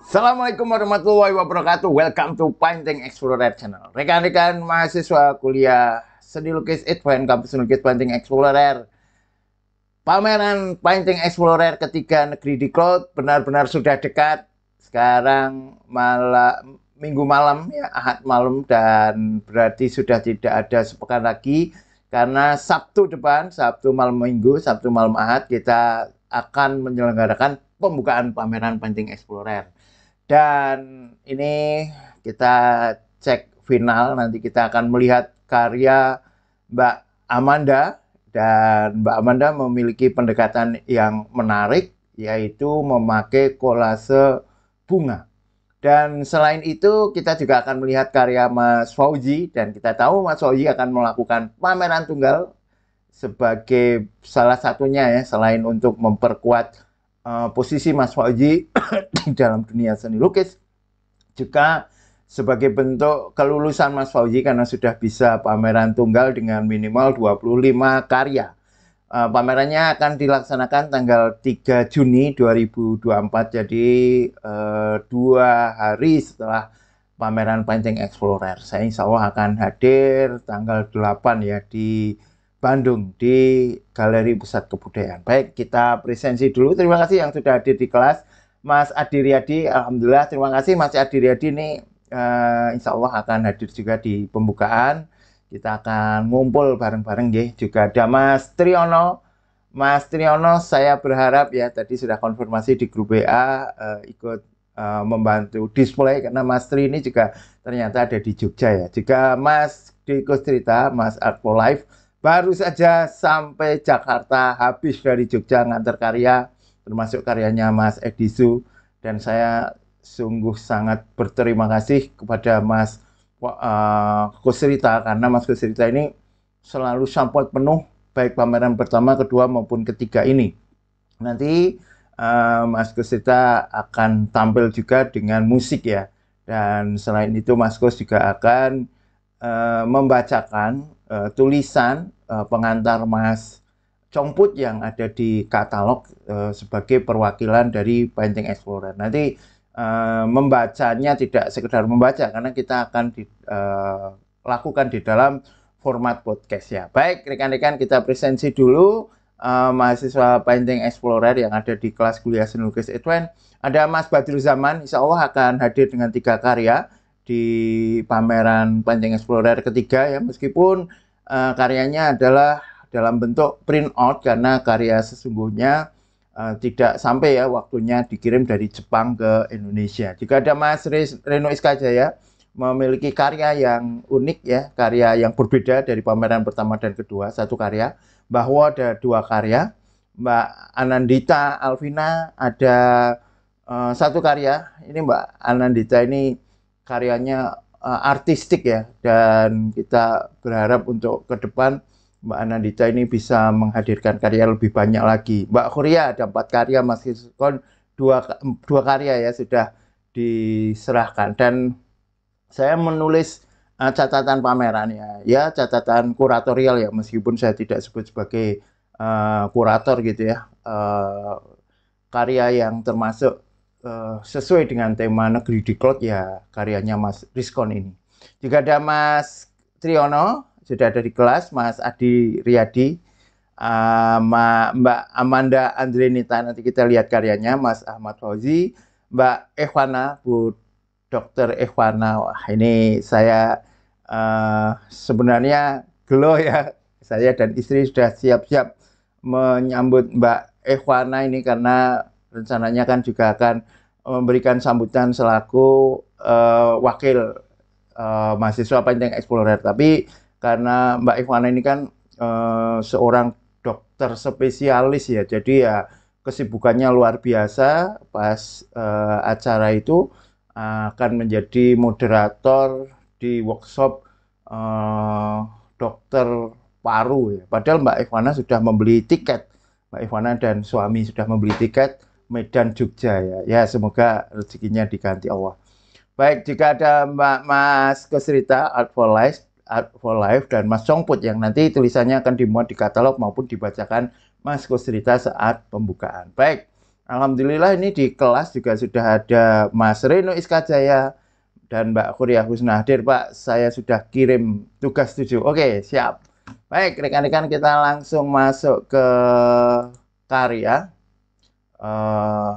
Assalamualaikum warahmatullahi wabarakatuh. Welcome to Painting Explorer Channel. Rekan-rekan mahasiswa kuliah Seni Lukis Advance Kampus Lukis Painting Explorer. Pameran Painting Explorer ketiga negeri di Cloud benar-benar sudah dekat. Sekarang minggu malam ya, Ahad malam, dan berarti sudah tidak ada sepekan lagi karena Sabtu depan, Sabtu malam Minggu, Sabtu malam Ahad kita akan menyelenggarakan pembukaan pameran Painting Explorer. Dan ini kita cek final, nanti kita akan melihat karya Mbak Amanda. Dan Mbak Amanda memiliki pendekatan yang menarik, yaitu memakai kolase bunga. Dan selain itu kita juga akan melihat karya Mas Fauzi, dan kita tahu Mas Fauzi akan melakukan pameran tunggal sebagai salah satunya ya, selain untuk memperkuat posisi Mas Fauzi di dalam dunia seni lukis, juga sebagai bentuk kelulusan Mas Fauzi karena sudah bisa pameran tunggal dengan minimal 25 karya. Pamerannya akan dilaksanakan tanggal 3 Juni 2024, jadi 2 hari setelah pameran Painting Explorer. Saya insya Allah akan hadir tanggal 8 ya di Bandung di Galeri Pusat Kebudayaan. Baik, kita presensi dulu. Terima kasih yang sudah hadir di kelas. Mas Adi Riyadi, alhamdulillah terima kasih Mas Adi Riyadi ini insya Allah akan hadir juga di pembukaan. Kita akan ngumpul bareng-bareng ya. Juga ada Mas Triyono. Mas Triyono saya berharap ya, tadi sudah konfirmasi di grup WA ikut membantu display karena Mas Tri ini juga ternyata ada di Jogja ya. Juga Mas Diko Cerita, Mas Art for Life baru saja sampai Jakarta, habis dari Jogja ngantar karya, termasuk karyanya Mas Edisu. Dan saya sungguh sangat berterima kasih kepada Mas Kusrita, karena Mas Kusrita ini selalu support penuh, baik pameran pertama, kedua, maupun ketiga ini. Nanti Mas Kusrita akan tampil juga dengan musik ya. Dan selain itu Mas Kus juga akan membacakan tulisan pengantar Mas Congput yang ada di katalog sebagai perwakilan dari Painting Explorer. Nanti membacanya tidak sekedar membaca, karena kita akan lakukan di dalam format podcast ya. Baik, rekan-rekan, kita presensi dulu mahasiswa Painting Explorer yang ada di kelas kuliah Seni Lukis Advance. Ada Mas Badrul Zaman, insya Allah akan hadir dengan 3 karya di pameran Painting Explorer ketiga ya, meskipun karyanya adalah dalam bentuk print out karena karya sesungguhnya tidak sampai ya waktunya dikirim dari Jepang ke Indonesia. Juga ada Mas Reno Iskajaya, memiliki karya yang unik ya, karya yang berbeda dari pameran pertama dan kedua. Satu karya, bahwa ada 2 karya. Mbak Anandita Alvina ada 1 karya. Ini Mbak Anandita ini karyanya artistik ya, dan kita berharap untuk ke depan Mbak Anandita ini bisa menghadirkan karya lebih banyak lagi. Mbak Kuria ada 4 karya, Mas Hiskon 2 karya ya sudah diserahkan. Dan saya menulis catatan pameran ya catatan kuratorial ya, meskipun saya tidak sebut sebagai kurator gitu ya. Karya yang termasuk sesuai dengan tema negeri di Cloud ya, karyanya Mas Rizkon ini. Juga ada Mas Triyono, sudah ada di kelas, Mas Adi Riyadi, Mbak Amanda Andrenita, nanti kita lihat karyanya, Mas Ahmad Fauzi, Mbak Ehwana, Bu Dr. Ehwana. Wah, ini saya sebenarnya gelo ya, saya dan istri sudah siap-siap menyambut Mbak Ehwana ini, karena rencananya kan juga akan memberikan sambutan selaku wakil mahasiswa Painting Explorer. Tapi karena Mbak Ivana ini kan seorang dokter spesialis ya, jadi ya kesibukannya luar biasa. Pas acara itu akan menjadi moderator di workshop dokter paru ya. Padahal Mbak Ivana sudah membeli tiket, Mbak Ivana dan suami sudah membeli tiket Medan Jogja ya. Ya, semoga rezekinya diganti Allah. Baik, jika ada Mas Kusrita Art for Life dan Mas Congput yang nanti tulisannya akan dimuat di katalog maupun dibacakan Mas Kusrita saat pembukaan. Baik, Alhamdulillah ini di kelas juga sudah ada Mas Reno Iskajaya dan Mbak Kuria Husna hadir, Pak. Saya sudah kirim tugas 7. Oke, siap. Baik, rekan-rekan, kita langsung masuk ke karya. Uh,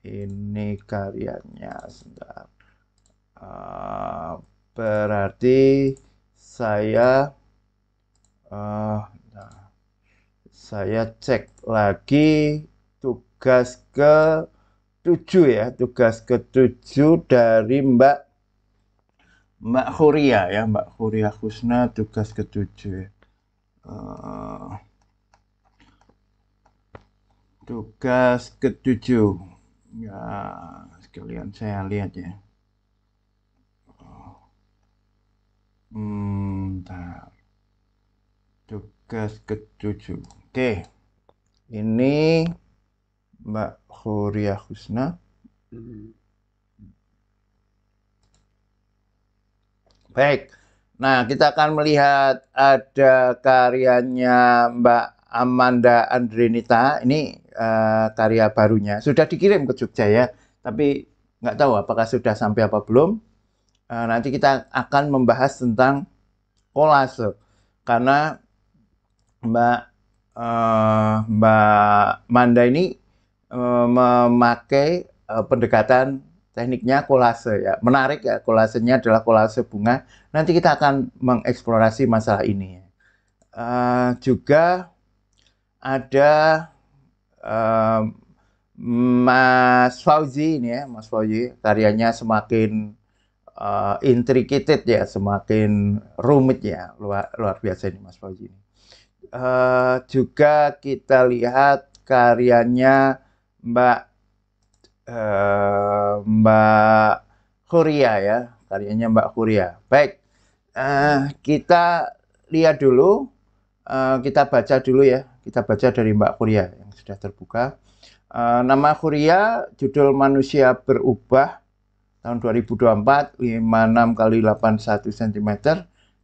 ini karyanya, sebentar. Berarti saya nah, saya cek lagi tugas ke-7 ya, tugas ke-7 dari Mbak Huria ya, Mbak Huria Husna, tugas ke-7 ya. Tugas ke-7 ya, sekalian saya lihat ya. Bentar. Tugas ke-7. Oke. Ini Mbak Huria Husna. Baik. Nah, kita akan melihat ada karyanya Mbak Amanda Andrenita. Ini karya barunya. Sudah dikirim ke Jogja ya. Tapi nggak tahu apakah sudah sampai apa belum. Nanti kita akan membahas tentang kolase. Karena Mbak Manda ini memakai pendekatan tekniknya kolase ya. Menarik ya, kolasenya adalah kolase bunga. Nanti kita akan mengeksplorasi masalah ini. Juga ada Mas Fauzi ini ya, Mas Fauzi, karyanya semakin intricate ya, semakin rumit ya, luar biasa ini Mas Fauzi ini. Juga kita lihat karyanya Mbak Huria ya, karyanya Mbak Huria. Baik, kita lihat dulu, kita baca dulu ya, kita baca dari Mbak Huria yang sudah terbuka. Nama Huria, judul Manusia Berubah, tahun 2024, 56 kali 81 cm,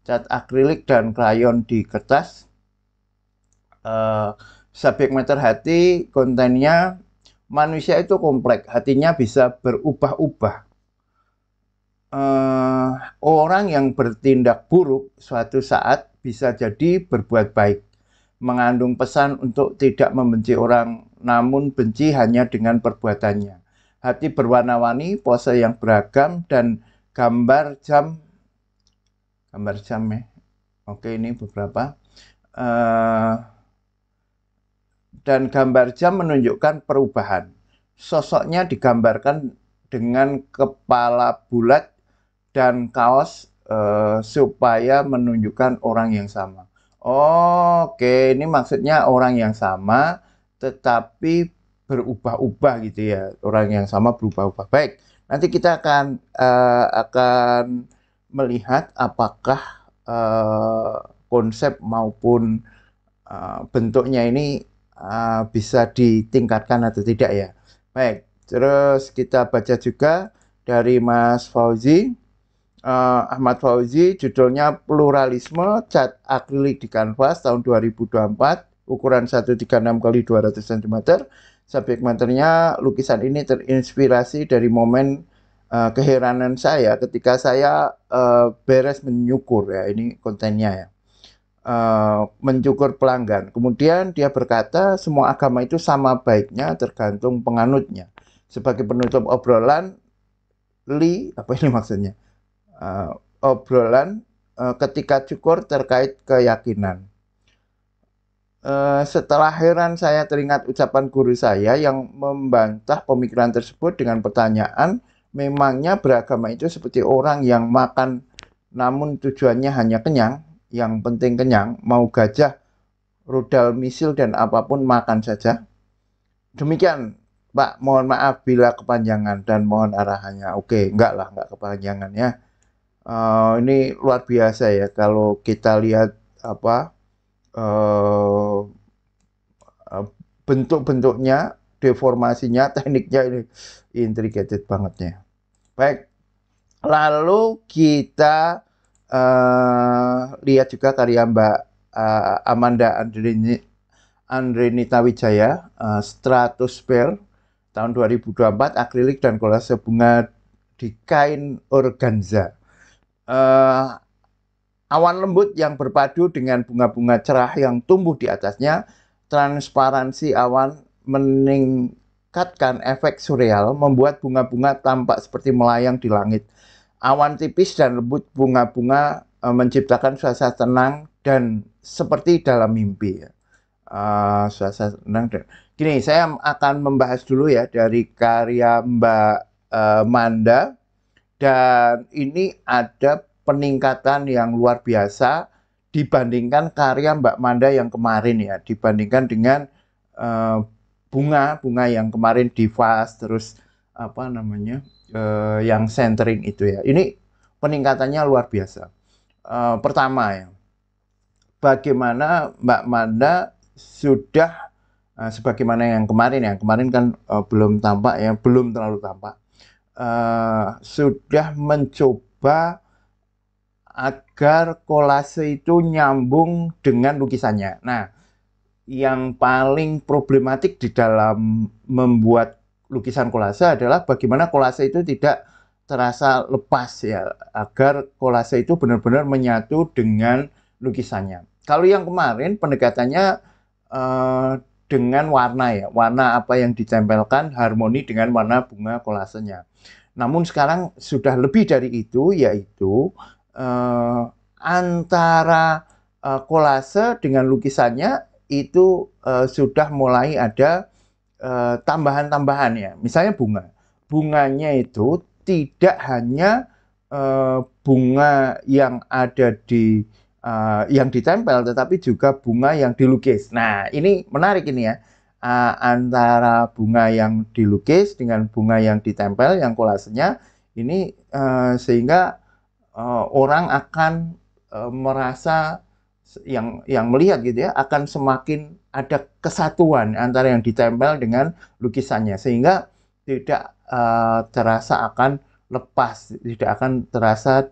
cat akrilik dan krayon di kertas. Subjek matter hati, kontennya manusia itu kompleks, hatinya bisa berubah-ubah. Orang yang bertindak buruk suatu saat bisa jadi berbuat baik, mengandung pesan untuk tidak membenci orang, namun benci hanya dengan perbuatannya. Hati berwarna-warni, pose yang beragam, dan gambar jam ya. Oke, ini beberapa. Dan gambar jam menunjukkan perubahan. Sosoknya digambarkan dengan kepala bulat dan kaos supaya menunjukkan orang yang sama. Oke, ini maksudnya orang yang sama tetapi berubah-ubah gitu ya. Orang yang sama berubah-ubah. Baik, nanti kita akan melihat apakah konsep maupun bentuknya ini bisa ditingkatkan atau tidak ya. Baik, terus kita baca juga dari Mas Fauzi. Ahmad Fauzi, judulnya Pluralisme, cat akrilik di kanvas tahun 2024, ukuran 136 kali 200 cm. Subjek materinya, lukisan ini terinspirasi dari momen keheranan saya ketika saya beres menyukur ya, ini kontennya ya. Mencukur pelanggan. Kemudian dia berkata semua agama itu sama baiknya tergantung penganutnya. Sebagai penutup obrolan, apa ini maksudnya? Obrolan ketika cukur terkait keyakinan. Setelah heran saya teringat ucapan guru saya yang membantah pemikiran tersebut dengan pertanyaan, memangnya beragama itu seperti orang yang makan namun tujuannya hanya kenyang? Yang penting kenyang, mau gajah, rudal misil dan apapun makan saja. Demikian, Pak, mohon maaf bila kepanjangan dan mohon arahannya. Oke, enggak lah, enggak kepanjangan ya. Ini luar biasa ya kalau kita lihat apa bentuk-bentuknya, deformasinya, tekniknya ini intricate banget ya. Baik, lalu kita lihat juga karya Mbak Amanda Andrenita Wijaya, Stratosphere, tahun 2024 akrilik dan kolase bunga di kain organza. Awan lembut yang berpadu dengan bunga-bunga cerah yang tumbuh di atasnya, transparansi awan meningkatkan efek surreal, membuat bunga-bunga tampak seperti melayang di langit. Awan tipis dan lembut bunga-bunga menciptakan suasana tenang dan seperti dalam mimpi. Suasana tenang. Gini, saya akan membahas dulu ya dari karya Mbak Manda, dan ini ada peningkatan yang luar biasa dibandingkan karya Mbak Manda yang kemarin ya, dibandingkan dengan bunga yang kemarin di vas, terus apa namanya yang centering itu ya. Ini peningkatannya luar biasa. Pertama ya, bagaimana Mbak Manda sudah sebagaimana yang kemarin kan belum tampak ya, belum terlalu tampak. Sudah mencoba agar kolase itu nyambung dengan lukisannya. Nah, yang paling problematik di dalam membuat lukisan kolase adalah bagaimana kolase itu tidak terasa lepas ya, agar kolase itu benar-benar menyatu dengan lukisannya. Kalau yang kemarin pendekatannya dengan warna ya, warna apa yang ditempelkan harmoni dengan warna bunga kolasenya. Namun sekarang sudah lebih dari itu, yaitu antara kolase dengan lukisannya itu sudah mulai ada tambahan-tambahan ya. Misalnya bunganya itu tidak hanya bunga yang ada di yang ditempel, tetapi juga bunga yang dilukis. Nah, ini menarik ini ya. Antara bunga yang dilukis dengan bunga yang ditempel, yang kolasenya ini sehingga orang akan merasa yang melihat gitu ya, akan semakin ada kesatuan antara yang ditempel dengan lukisannya, sehingga tidak terasa akan lepas, tidak akan terasa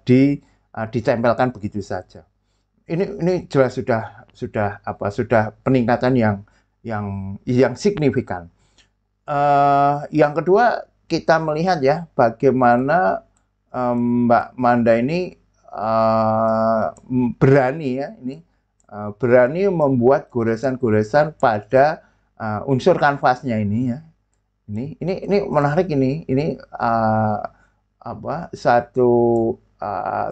ditempelkan begitu saja. Ini jelas sudah peningkatan yang signifikan. Yang kedua, kita melihat ya bagaimana Mbak Manda ini berani membuat goresan-goresan pada unsur kanvasnya ini ya. Ini menarik ini. Ini satu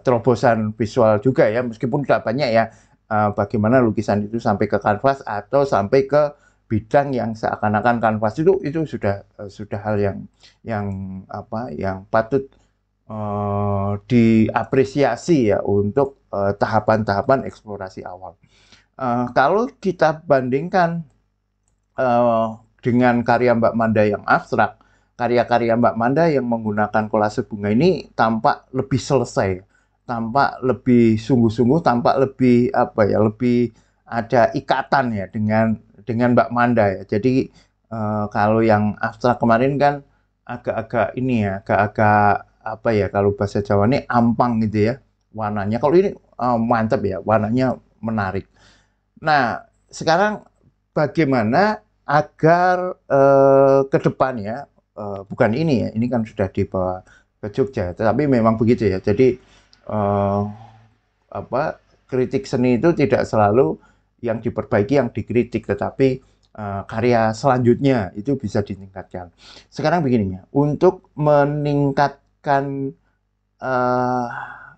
terobosan visual juga ya, meskipun tidak banyak ya. Bagaimana lukisan itu sampai ke kanvas atau sampai ke bidang yang seakan-akan kanvas itu sudah hal yang patut diapresiasi ya untuk tahapan-tahapan eksplorasi awal. Kalau kita bandingkan dengan karya Mbak Manda yang abstrak, karya-karya Mbak Manda yang menggunakan kolase bunga ini tampak lebih selesai, tampak lebih sungguh-sungguh, tampak lebih lebih ada ikatan ya dengan Mbak Manda ya. Jadi kalau yang abstrak kemarin kan agak-agak ini ya, agak-agak kalau bahasa Jawa ini ampang gitu ya warnanya. Kalau ini mantap ya, warnanya menarik. Nah, sekarang bagaimana agar ke depan ya, bukan ini ya, ini kan sudah dibawa ke Jogja, tetapi memang begitu ya. Jadi kritik seni itu tidak selalu yang diperbaiki, yang dikritik, tetapi karya selanjutnya itu bisa ditingkatkan. Sekarang begini ya, untuk meningkatkan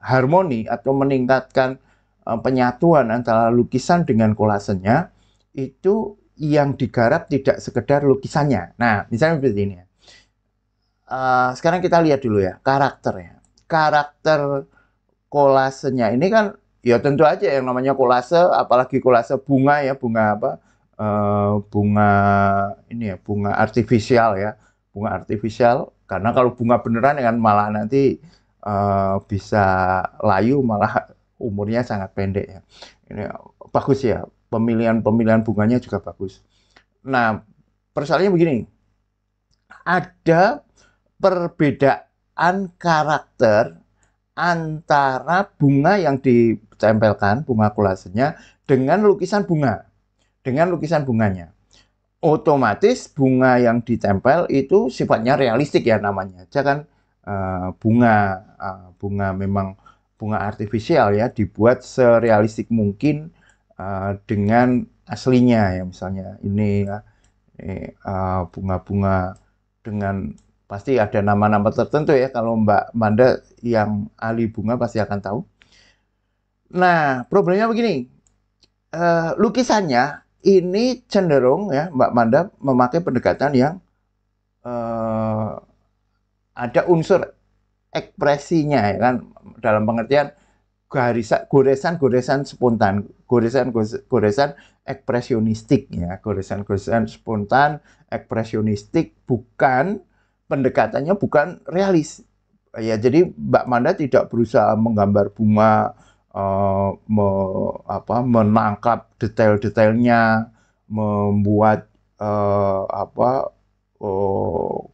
harmoni atau meningkatkan penyatuan antara lukisan dengan kolasenya, itu yang digarap tidak sekedar lukisannya. Nah, misalnya seperti ini ya. Sekarang kita lihat dulu ya karakternya. Karakter kolasenya ini kan ya tentu aja yang namanya kolase, apalagi kolase bunga ya, bunga apa? Bunga ini ya, bunga artifisial ya, bunga artifisial. Karena kalau bunga beneran kan malah nanti bisa layu, malah umurnya sangat pendek ya. Ini bagus ya, pemilihan bunganya juga bagus. Nah, persoalannya begini, ada perbedaan karakter antara bunga yang ditempelkan, bunga kolasenya, dengan lukisan bunganya. otomatis bunga yang ditempel itu sifatnya realistik ya namanya. Jangan bunga bunga memang bunga artifisial ya, dibuat serealistik mungkin dengan aslinya ya, misalnya ini ya, bunga-bunga dengan pasti ada nama-nama tertentu ya, kalau Mbak Manda yang ahli bunga pasti akan tahu. Nah, problemnya begini, lukisannya ini cenderung ya Mbak Manda memakai pendekatan yang ada unsur ekspresinya ya kan, dalam pengertian goresan-goresan spontan, goresan-goresan ekspresionistik ya, goresan-goresan spontan, ekspresionistik, bukan pendekatannya bukan realis. Ya, jadi Mbak Manda tidak berusaha menggambar bunga, menangkap detail-detailnya, membuat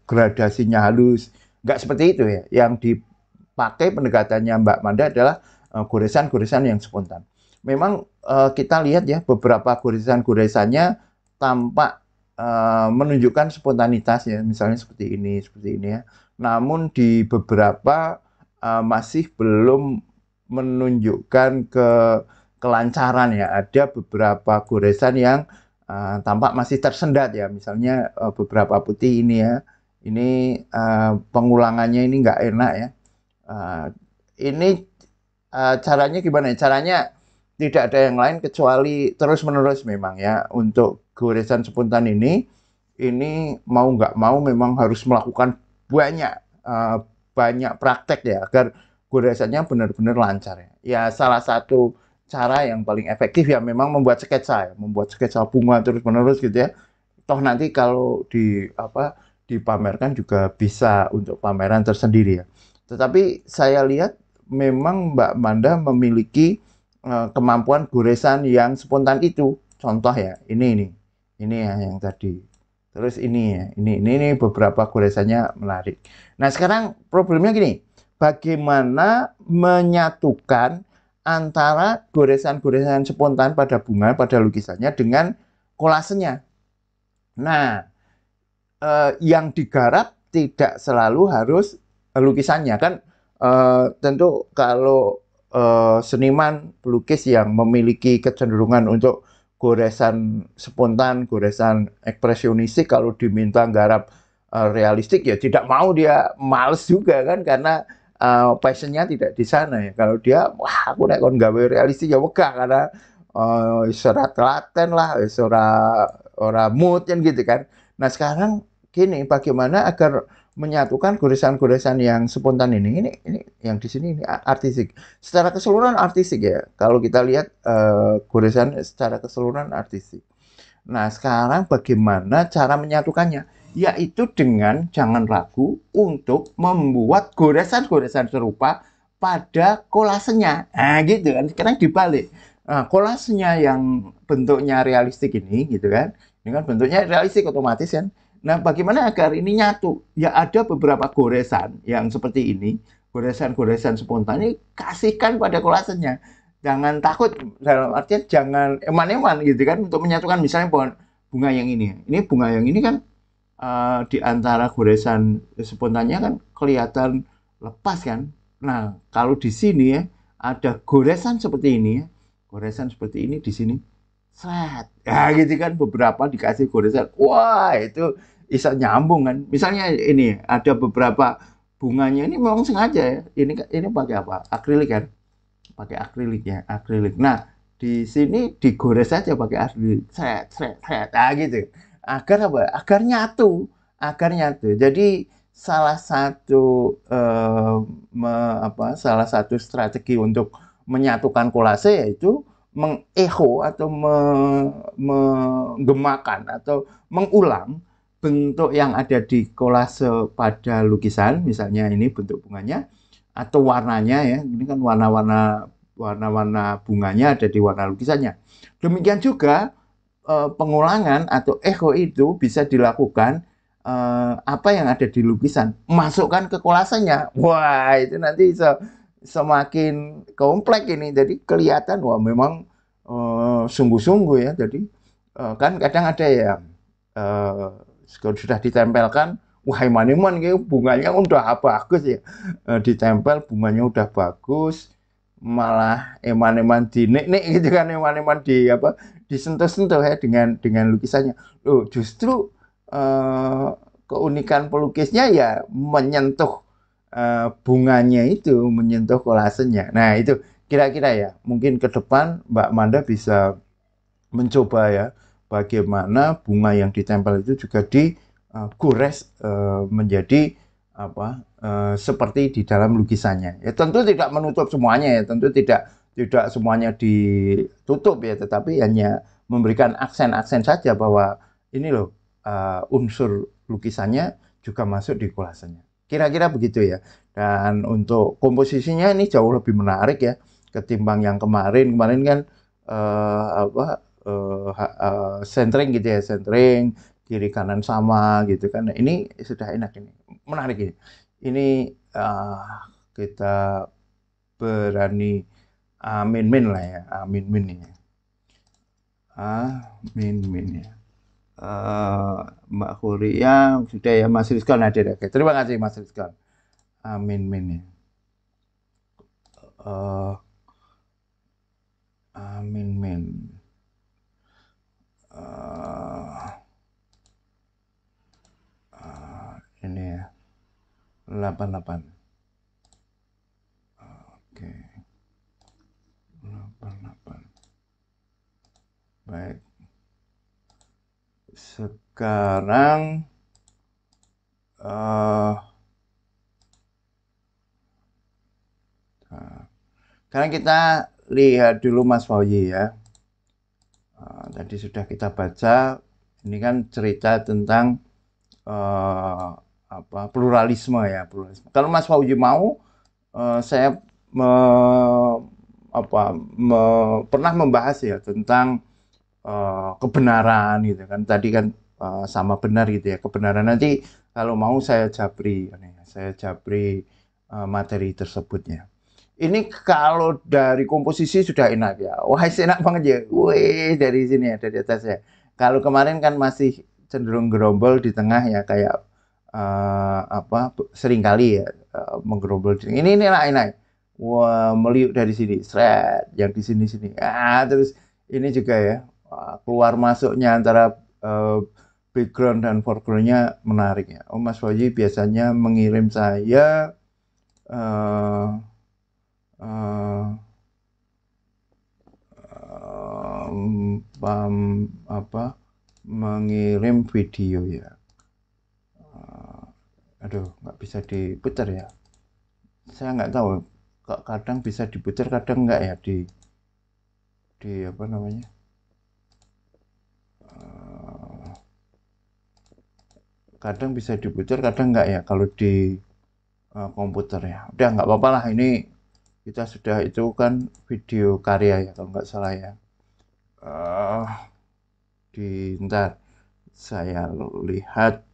gradasinya halus. Nggak seperti itu ya. Yang dipakai pendekatannya Mbak Manda adalah goresan-goresan yang spontan. Memang kita lihat ya beberapa goresan-goresannya tampak menunjukkan spontanitas ya, misalnya seperti ini ya. Namun di beberapa masih belum menunjukkan kelancaran ya. Ada beberapa goresan yang tampak masih tersendat ya, misalnya beberapa putih ini ya. Ini pengulangannya ini nggak enak ya. Ini caranya gimana ya? Caranya tidak ada yang lain kecuali terus-menerus memang ya. Untuk goresan spontan ini mau nggak mau memang harus melakukan banyak praktek ya, agar goresannya benar-benar lancar ya. Ya salah satu cara yang paling efektif ya memang membuat sketsa bunga terus-menerus gitu ya. Toh nanti kalau dipamerkan juga bisa untuk pameran tersendiri ya. Tetapi saya lihat memang Mbak Manda memiliki kemampuan goresan yang spontan itu. Contoh ya, ini ya yang tadi. Terus ini ya, ini beberapa goresannya menarik. Nah sekarang problemnya gini, bagaimana menyatukan antara goresan-goresan spontan pada bunga, pada lukisannya dengan kolasenya. Nah, yang digarap tidak selalu harus lukisannya kan. Tentu kalau seniman pelukis yang memiliki kecenderungan untuk goresan spontan, goresan ekspresionistik, kalau diminta garap realistik ya tidak mau, dia males juga kan, karena passionnya tidak di sana ya. Kalau dia wah aku nek kon gawe realistik ya wegah, karena ora telaten lah, ora mood kan gitu kan. Nah sekarang gini, bagaimana agar menyatukan goresan-goresan yang spontan ini yang di sini ini artistik. Secara keseluruhan artistik ya. Kalau kita lihat goresan secara keseluruhan artistik. Nah, sekarang bagaimana cara menyatukannya? Yaitu dengan jangan ragu untuk membuat goresan-goresan serupa pada kolasenya. Nah, gitu kan. Sekarang dibalik. Nah, kolasenya yang bentuknya realistik ini gitu kan. Ini kan bentuknya realistik otomatis kan. Nah, bagaimana agar ini nyatu? Ya ada beberapa goresan yang seperti ini, goresan-goresan spontan ini kasihkan pada kolasenya. Jangan takut, dalam artian jangan eman-eman gitu kan untuk menyatukan, misalnya bunga yang ini. Ini bunga yang ini kan di antara goresan spontannya kan kelihatan lepas kan. Nah, kalau di sini ya ada goresan seperti ini ya. Goresan seperti ini di sini. Sret. Ya gitu kan, beberapa dikasih goresan. Wah, itu bisa nyambung kan. Misalnya ini ada beberapa bunganya ini memang sengaja ya. Ini pakai apa? Akrilik kan. Pakai akrilik ya, akrilik. Nah, di sini digores saja pakai akrilik. Sret, sret, sret. Nah, gitu. Agar apa? Agar nyatu. Agar nyatu. Jadi salah satu salah satu strategi untuk menyatukan kolase yaitu mengecho atau menggemakan atau mengulang bentuk yang ada di kolase pada lukisan, misalnya ini bentuk bunganya atau warnanya ya, ini kan warna-warna bunganya ada di warna lukisannya. Demikian juga pengulangan atau echo itu bisa dilakukan apa yang ada di lukisan, masukkan ke kolasenya. Wah, itu nanti semakin kompleks ini, jadi kelihatan wah memang sungguh-sungguh ya. Jadi kan kadang ada ya sudah ditempelkan, wah eman-eman kayak bunganya udah bagus ya. Ditempel bunganya udah bagus, malah eman-eman dinik-nik gitu kan, eman-eman di apa, disentuh-sentuh ya dengan lukisannya. Loh, justru eh, keunikan pelukisnya ya menyentuh bunganya itu, menyentuh kolasenya. Nah, itu kira-kira ya, mungkin ke depan Mbak Manda bisa mencoba ya, bagaimana bunga yang ditempel itu juga digores menjadi apa seperti di dalam lukisannya. Ya tentu tidak menutup semuanya ya, tentu tidak semuanya ditutup ya, tetapi hanya memberikan aksen-aksen saja bahwa ini loh unsur lukisannya juga masuk di kolasenya. Kira-kira begitu ya. Dan untuk komposisinya ini jauh lebih menarik ya ketimbang yang kemarin. Kemarin kan apa centering gitu ya, centering kiri kanan sama gitu kan. Nah, ini sudah enak ini, menarik ini. Ini kita berani amin-min lah ya, amin-min ya. Amin-min ya. Mbak Kuria sudah ya, Mas Rizkon hadir. Oke, terima kasih Mas Rizkon. Amin-min ya. Amin-min. Ini ya, 88. Oke. 88. Baik. Sekarang sekarang kita lihat dulu Mas Fauzi ya. Tadi sudah kita baca, ini kan cerita tentang apa pluralisme ya, pluralisme. Kalau Mas Fauzi mau, saya pernah membahas ya tentang kebenaran gitu kan. Tadi kan sama benar gitu ya, kebenaran. Nanti kalau mau saya japri materi tersebutnya. Ini kalau dari komposisi sudah enak ya. Wah, enak banget ya. Wih, dari sini ya, dari atas ya. Kalau kemarin kan masih cenderung gerombol di tengah ya, kayak apa seringkali ya menggerombol. Ini enak. Wah, meliuk dari sini, seret, yang di sini. Terus ini juga ya, keluar masuknya antara background dan foregroundnya menarik ya. Oh, Mas Fauzi biasanya mengirim saya mengirim video ya. Aduh, nggak bisa diputar ya. Saya nggak tahu. Kadang bisa diputar, kadang nggak ya di apa namanya? Kadang bisa diputar, kadang nggak ya kalau di komputer ya. Udah nggak apa-apa lah, ini kita sudah itu kan video karya ya kalau nggak salah ya. Ntar saya lihat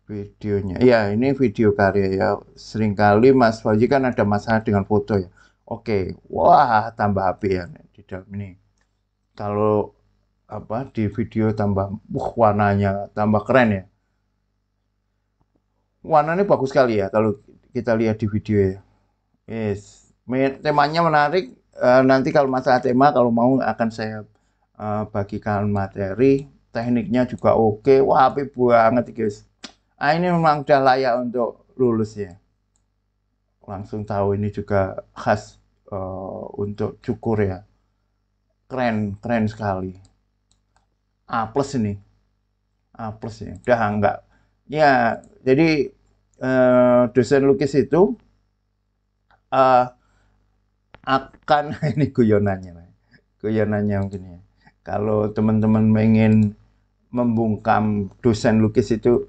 videonya. Ya, ini video karya ya. Seringkali Mas Fauzi kan ada masalah dengan foto ya. Oke, wah tambah api ya di dalam ini. Kalau apa di video tambah warnanya tambah keren ya. Warnanya bagus sekali ya kalau kita lihat di video ya. Yes, temanya menarik. Nanti kalau masalah tema, kalau mau akan saya bagikan materi. Tekniknya juga oke. Wah, apik banget guys. Ini memang udah layak untuk lulus ya. Langsung tahu ini juga khas untuk cukur ya. Keren sekali. A plus ini. A plus ya. Udah enggak. Ya, jadi dosen lukis itu akan ini guyonannya mungkin ya. Kalau teman-teman ingin membungkam dosen lukis itu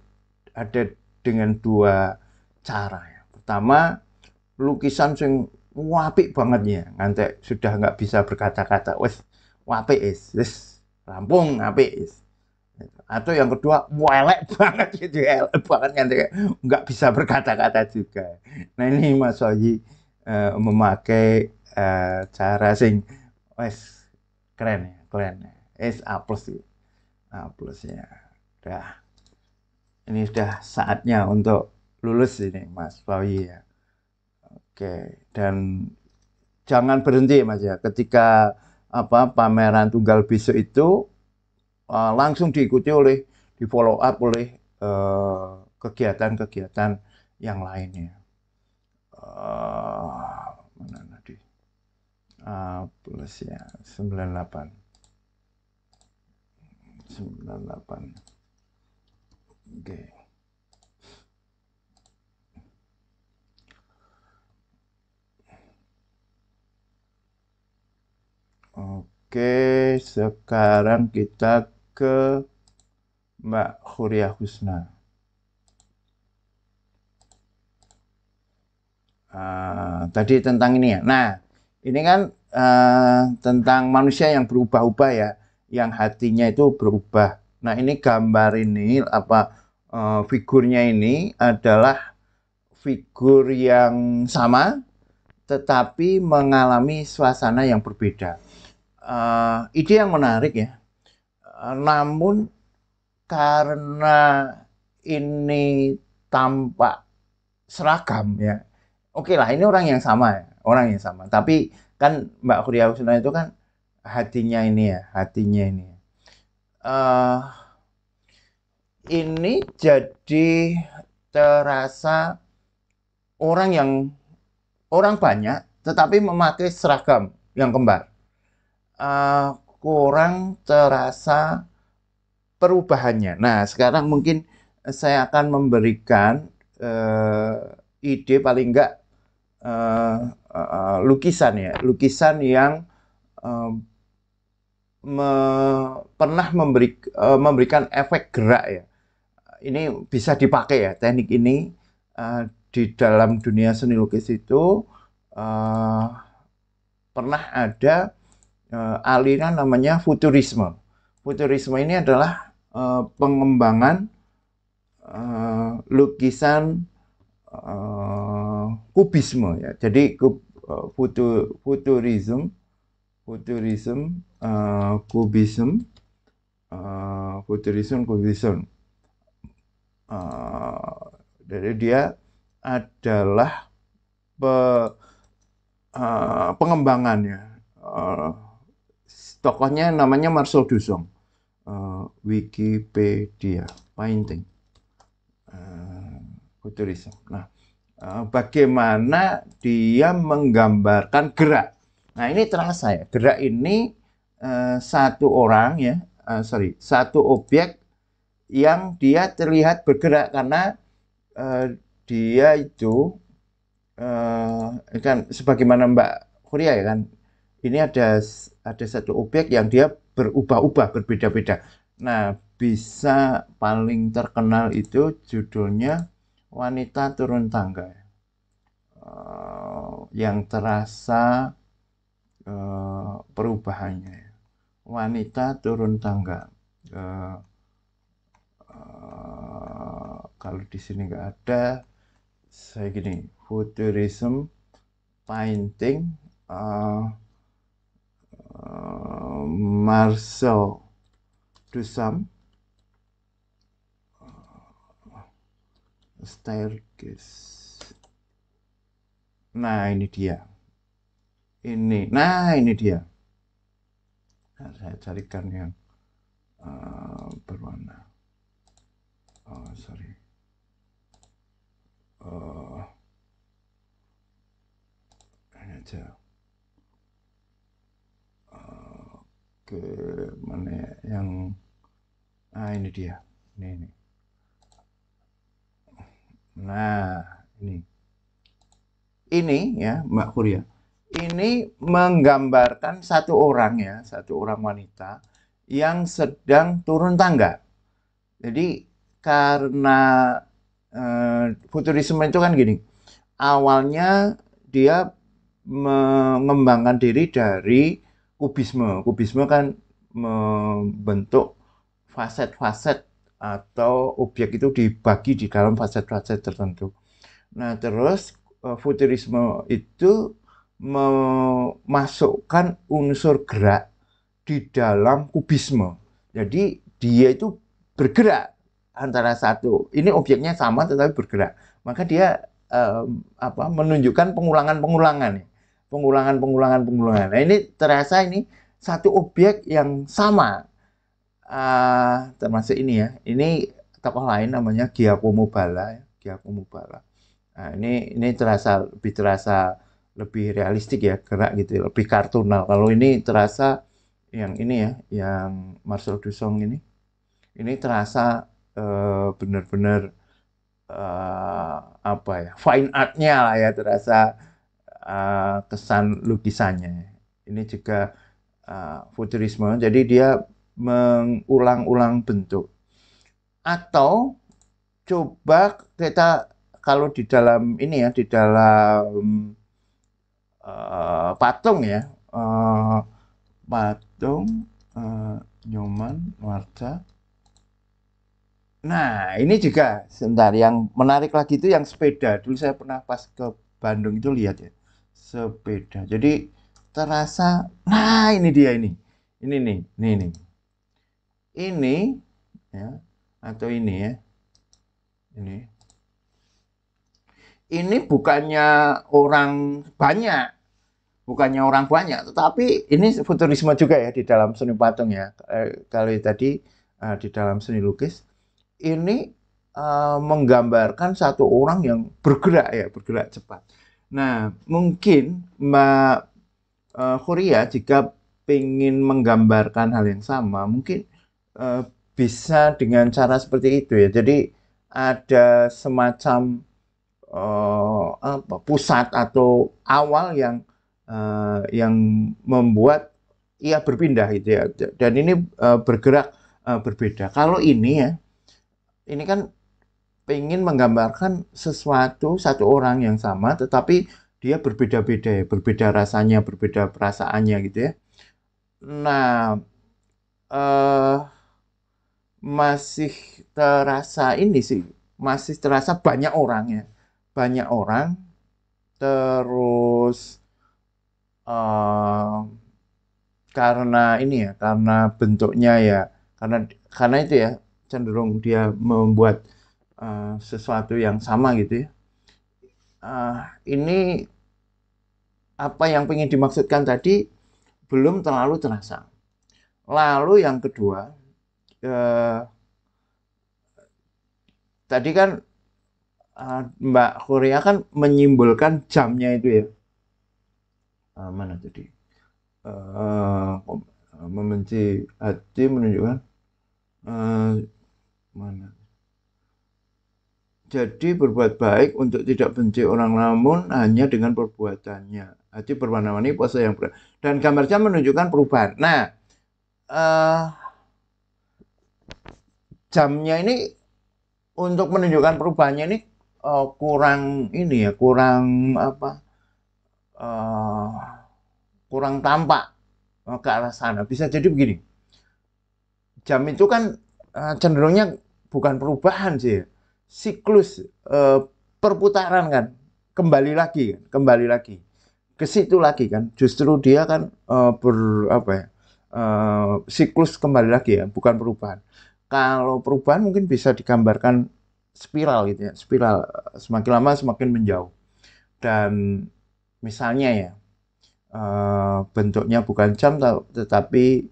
ada dengan dua cara ya. Pertama, lukisan sing apik banget ya, ngantek sudah nggak bisa berkata-kata. Wes, apik is, rampung apik is. Atau yang kedua, elek banget gitu, elek banget ngantek nggak bisa berkata-kata juga. Nah ini Mas Soji memakai cara sing wes keren ya, keren ya. A plus sih. A plus ya. Udah. Ini sudah saatnya untuk lulus ini Mas Bawi ya. Oke, dan jangan berhenti Mas ya. Ketika pameran tunggal besok itu langsung diikuti oleh di follow up oleh kegiatan-kegiatan yang lainnya. Mana tadi? Plus ya 98. 98. Oke. Oke, sekarang kita ke Mbak Huria Husna. Tadi tentang ini ya. Nah, ini kan tentang manusia yang berubah-ubah ya, yang hatinya itu berubah. Nah, ini gambar ini figurnya ini adalah figur yang sama, tetapi mengalami suasana yang berbeda. Ide yang menarik ya. Namun karena ini tampak seragam ya. Oke lah, ini orang yang sama ya, orang yang sama. Tapi kan Mbak Huria Husna itu kan hatinya ini ya, hatinya ini. Ini jadi terasa orang banyak, tetapi memakai seragam yang kembar. Kurang terasa perubahannya. Nah, sekarang mungkin saya akan memberikan ide paling enggak lukisan ya, lukisan yang pernah memberikan efek gerak ya. Ini bisa dipakai ya, teknik ini di dalam dunia seni lukis itu pernah ada aliran namanya futurisme. Futurisme ini adalah pengembangan lukisan kubisme ya. Jadi futurisme, kubisme, kubisme. Jadi dia adalah pengembangannya. Tokohnya namanya Marcel Duchamp. Wikipedia painting futurisme. Nah, bagaimana dia menggambarkan gerak. Nah, ini terasa ya. Gerak ini satu objek yang dia terlihat bergerak karena dia itu kan sebagaimana Mbak Huria ya kan. Ini ada satu objek yang dia berubah-ubah, berbeda-beda. Nah, bisa paling terkenal itu judulnya Wanita Turun Tangga. Yang terasa perubahannya. Wanita Turun Tangga. Kalau di sini nggak ada, saya gini, futurism painting Marcel Duchamp staircase. Nah, ini dia. Ini dia. Nah, saya carikan yang berwarna. Sorry. Ini aja. Ke mana yang ini dia. Ini. Nah, ini ya Mbak Huria. Ini menggambarkan satu orang wanita yang sedang turun tangga. Jadi karena futurisme itu kan gini, awalnya dia mengembangkan diri dari kubisme. Kubisme kan membentuk faset-faset atau objek itu dibagi di dalam faset-faset tertentu. Nah, terus futurisme itu memasukkan unsur gerak di dalam kubisme. Jadi dia itu bergerak antara satu. Ini objeknya sama tetapi bergerak. Maka dia menunjukkan pengulangan-pengulangan. Pengulangan-pengulangan-pengulangan. Nah, ini terasa ini satu objek yang sama. Termasuk ini ya. Ini tokoh lain namanya Giacomo Balla. Giacomo Balla. Nah, ini terasa lebih realistik ya, gerak gitu, lebih kartunal. Kalau ini terasa yang ini ya, yang Marcel Duchamp ini terasa benar-benar apa ya, fine art-nya lah ya, terasa kesan lukisannya. Ini juga futurisme, jadi dia mengulang-ulang bentuk. Atau coba kita kalau di dalam ini ya, di dalam patung ya, patung Nyoman Nuarta. Nah, ini juga sebentar yang menarik lagi itu yang sepeda. Dulu saya pernah pas ke Bandung itu lihat ya, sepeda. Jadi terasa, nah ini dia ini. Ini nih, nih. Ini ya, atau ini ya. Ini bukannya orang banyak, tetapi ini futurisme juga ya di dalam seni patung ya. Kalau tadi di dalam seni lukis, ini menggambarkan satu orang yang bergerak cepat. Nah, mungkin Mbak Korea jika ingin menggambarkan hal yang sama, mungkin bisa dengan cara seperti itu ya. Jadi ada semacam pusat atau awal yang membuat ia berpindah gitu ya. Dan ini bergerak berbeda. Kalau ini ya, ini kan pengen menggambarkan satu orang yang sama, tetapi dia berbeda-beda ya, berbeda rasanya, berbeda perasaannya gitu ya. Nah, eh, masih terasa ini sih, masih terasa banyak orang ya, banyak orang, terus karena ini ya, karena bentuknya ya, karena itu ya cenderung dia membuat sesuatu yang sama gitu ya. Ini apa yang ingin dimaksudkan tadi belum terlalu terasa. Lalu yang kedua, tadi kan Mbak Korea kan menyimbolkan jamnya itu ya. Mana tadi? Membenci hati menunjukkan mana? Jadi berbuat baik untuk tidak benci orang namun hanya dengan perbuatannya. Hati berwarna-warni pose yang berat. Dan gambar jam menunjukkan perubahan. Nah, jamnya ini untuk menunjukkan perubahannya ini kurang ini ya, kurang apa? Kurang tampak ke arah sana. Bisa jadi begini. Jam itu kan cenderungnya bukan perubahan sih, siklus perputaran kan, kembali lagi ke situ lagi kan. Justru dia kan siklus kembali lagi ya, bukan perubahan. Kalau perubahan mungkin bisa digambarkan spiral gitu ya, spiral semakin lama semakin menjauh. Dan misalnya ya, bentuknya bukan jam tetapi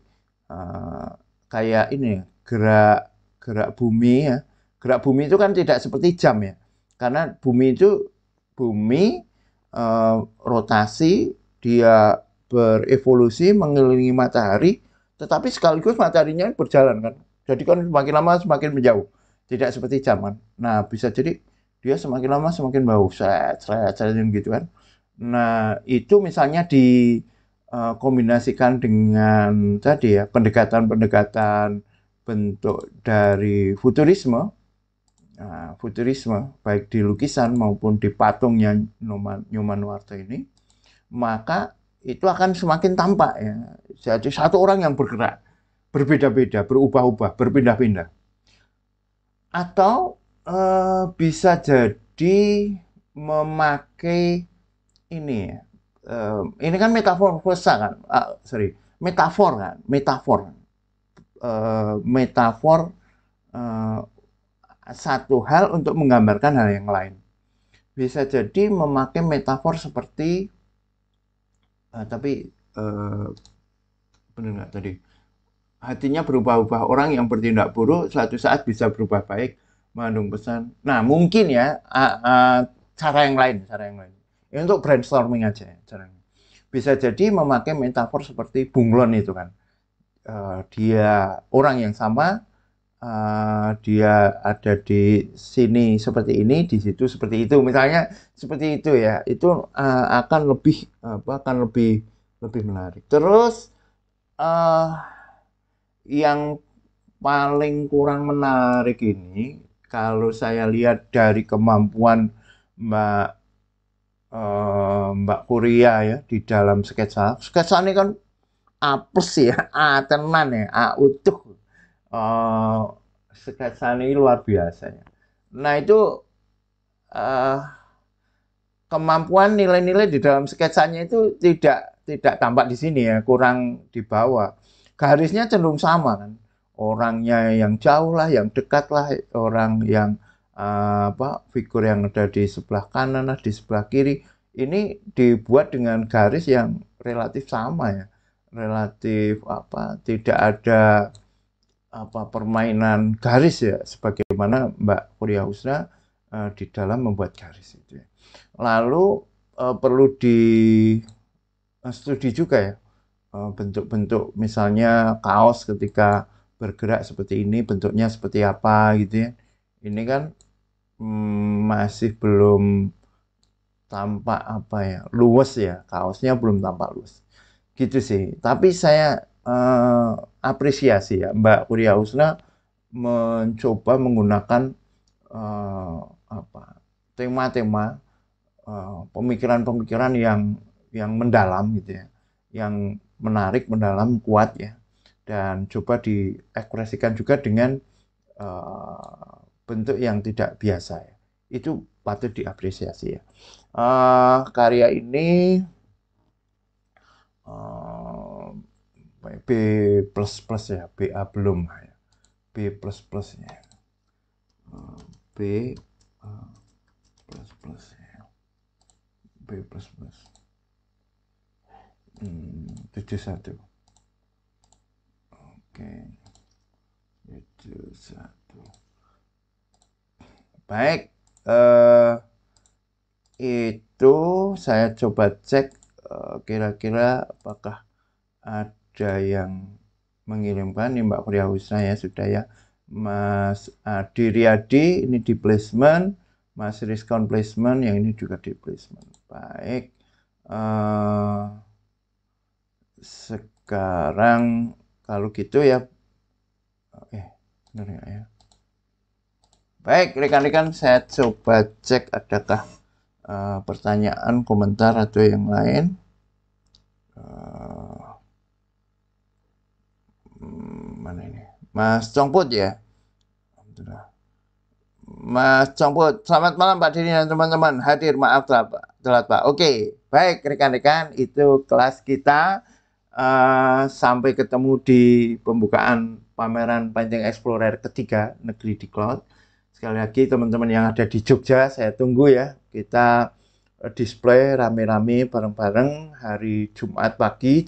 kayak ini gerak bumi ya. Gerak bumi itu kan tidak seperti jam ya. Karena bumi rotasi, dia berevolusi mengelilingi matahari, tetapi sekaligus mataharinya berjalan kan. Jadi kan semakin lama semakin menjauh. Tidak seperti jam kan. Nah, bisa jadi dia semakin lama semakin bau, seret gitu kan. Nah, itu misalnya dikombinasikan dengan tadi ya, pendekatan-pendekatan bentuk dari futurisme. Nah, futurisme baik di lukisan maupun di patungnya Nyoman Nuarta ini, maka itu akan semakin tampak ya. Jadi satu orang yang bergerak, berbeda-beda, berubah-ubah, berpindah-pindah. Atau bisa jadi memakai ini ya, ini kan metafor kan, metafor kan, metafor eh, satu hal untuk menggambarkan hal yang lain. Bisa jadi memakai metafor seperti, tapi benar nggak tadi? Hatinya berubah-ubah, orang yang bertindak buruk suatu saat bisa berubah baik, mengandung pesan. Nah, mungkin ya cara yang lain. Ini untuk brainstorming aja ya, caranya. Bisa jadi memakai metafor seperti bunglon itu kan. Dia orang yang sama, dia ada di sini seperti ini, di situ seperti itu. Misalnya seperti itu ya. Itu akan lebih menarik. Terus yang paling kurang menarik ini, kalau saya lihat dari kemampuan Mbak Mbak Kuria ya di dalam sketsa. Sketsa ini kan apes ya, tenan ya, utuh. Sketsa ini luar biasa ya. Nah itu kemampuan nilai-nilai di dalam sketsanya itu tidak tampak di sini ya, kurang dibawa. Garisnya cenderung sama kan. Orangnya yang jauh lah, yang dekat lah, orang yang figur yang ada di sebelah kanan lah, di sebelah kiri. Ini dibuat dengan garis yang relatif sama ya. Relatif tidak ada permainan garis ya, sebagaimana Mbak Kuria Husna di dalam membuat garis itu ya. Lalu perlu di studi juga ya, bentuk-bentuk misalnya kaos ketika bergerak seperti ini bentuknya seperti apa gitu ya. Ini kan masih belum tampak luwes ya, kaosnya belum tampak luwes gitu sih. Tapi saya apresiasi ya Mbak Kuria Husna mencoba menggunakan tema-tema pemikiran-pemikiran yang mendalam gitu ya, yang menarik, mendalam, kuat ya, dan coba diekspresikan juga dengan bentuk yang tidak biasa ya. Itu patut diapresiasi ya. Karya ini B plus plus ya, BA belum ya, B plus plus ya, B plus plus ya, B plus plus 71. Oke, 71. Baik, itu saya coba cek kira-kira apakah ada yang mengirimkan. Nih Mbak Kuria Husna ya sudah ya. Mas Adi Riyadi ini di placement, Mas Rizkon placement, yang ini juga di placement. Baik, sekarang kalau gitu ya, benar ya. Baik, rekan-rekan, saya coba cek adakah pertanyaan, komentar atau yang lain. Mana ini? Mas Congput ya. Mas Congput, selamat malam Pak Dini dan teman-teman. Hadir, maaf telat Pak. Oke, baik rekan-rekan, itu kelas kita. Sampai ketemu di pembukaan pameran Painting Explorer ketiga Negeri di Cloud. Sekali lagi teman-teman yang ada di Jogja, saya tunggu ya. Kita display rame-rame bareng-bareng hari Jumat pagi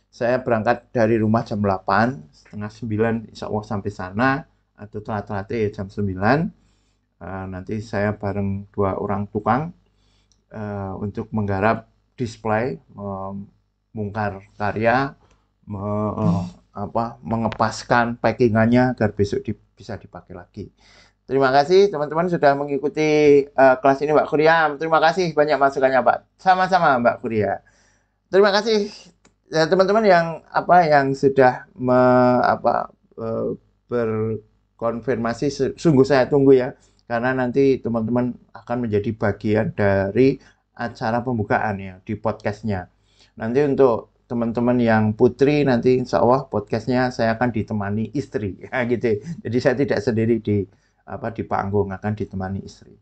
saya berangkat dari rumah jam 8, setengah 9 insya Allah sampai sana, atau telat-telat ya jam 9. Nanti saya bareng 2 orang tukang untuk menggarap display, bongkar karya, mengepaskan packingannya agar besok bisa dipakai lagi. Terima kasih teman-teman sudah mengikuti kelas ini Mbak Kuria. Terima kasih banyak masukannya Pak. Sama-sama Mbak Kuria. Terima kasih ya, teman-teman yang sudah berkonfirmasi. Sungguh saya tunggu ya, karena nanti teman-teman akan menjadi bagian dari acara pembukaan ya di podcastnya. Nanti untuk teman-teman yang putri, nanti insya Allah podcastnya saya akan ditemani istri ya gitu. Jadi saya tidak sendiri di panggung, akan ditemani istri.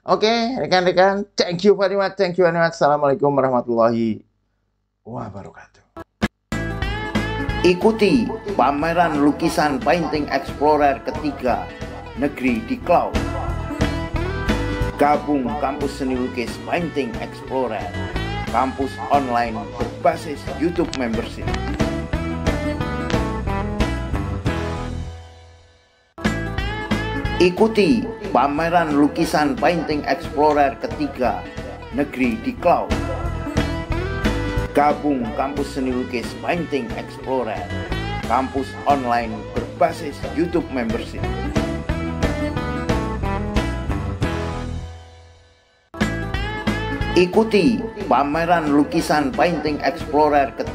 Oke, rekan-rekan, thank you very much, thank you very much. Assalamualaikum warahmatullahi wabarakatuh. Ikuti pameran lukisan Painting Explorer ketiga Negeri di Cloud. Gabung kampus seni lukis Painting Explorer, kampus online berbasis YouTube membership. Ikuti pameran lukisan Painting Explorer ketiga Negeri di Cloud. Gabung kampus seni lukis Painting Explorer, kampus online berbasis YouTube membership. Ikuti pameran lukisan Painting Explorer ketiga